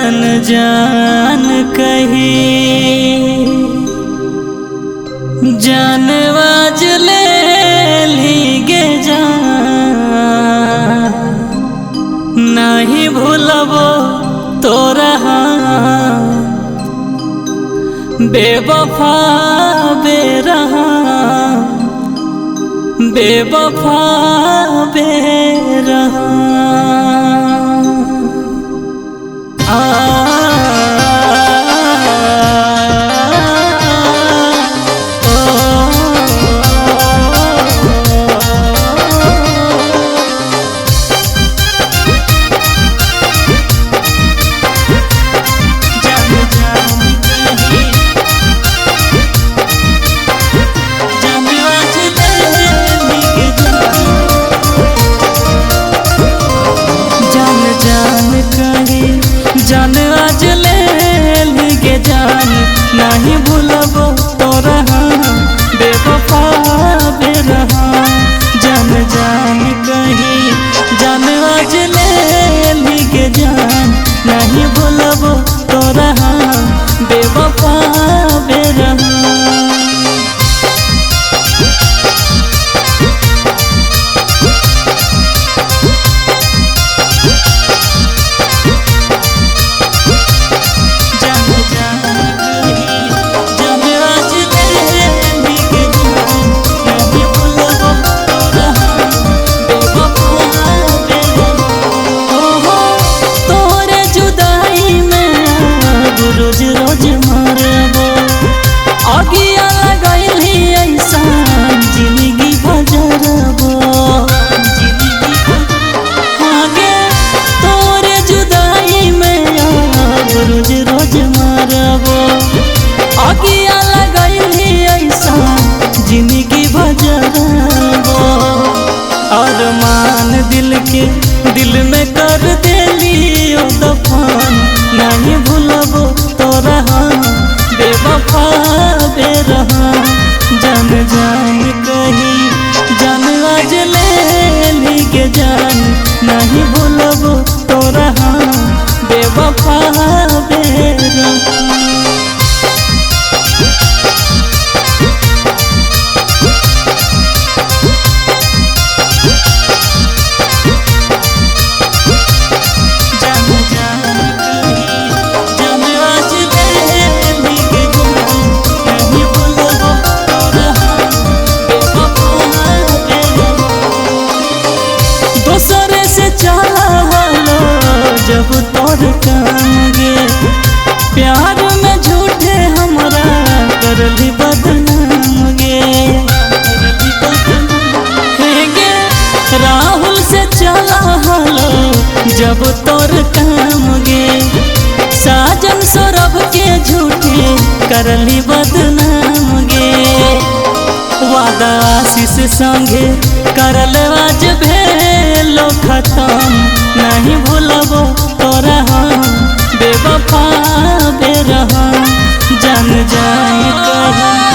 जान जान कही जान आज ले लीगे जान नहीं भूलबो तोरा बेवफा बेरहा बेवफा बेरहा जान आज ले लीगे जान नहीं भूलबो तोरा बेवफा बेरहा जान जान कही जान आज ले लीगे जान नहीं भूलबो तोरा बेवफा बेरहा रोज रोज मरबो अगिया लगैली ऐसा जिंदगी भजरबो आगे तोरे जुदाई में रोज रोज मरबो अगिया लगैली ऐसा जिंदगी भजरबो अरमान दिल में कर देली ओ दफन नहीं भूलबो तोरा बेवफा बेरहा जान जान कही जान आज ले लीगे जान नहीं भूलबो तोरा बेवफा बेरहा जब तोर काम गे प्यार में झूठे हमरा करली बदनाम गे राहुल से चला हलो जब तोर काम गे साजन सौरभ के झूठे करली बदनाम गे वादा आशीष संगे करल आज भेलो खत्म नहीं भूलबो तोरा बेवफा बेरहा जान जान कही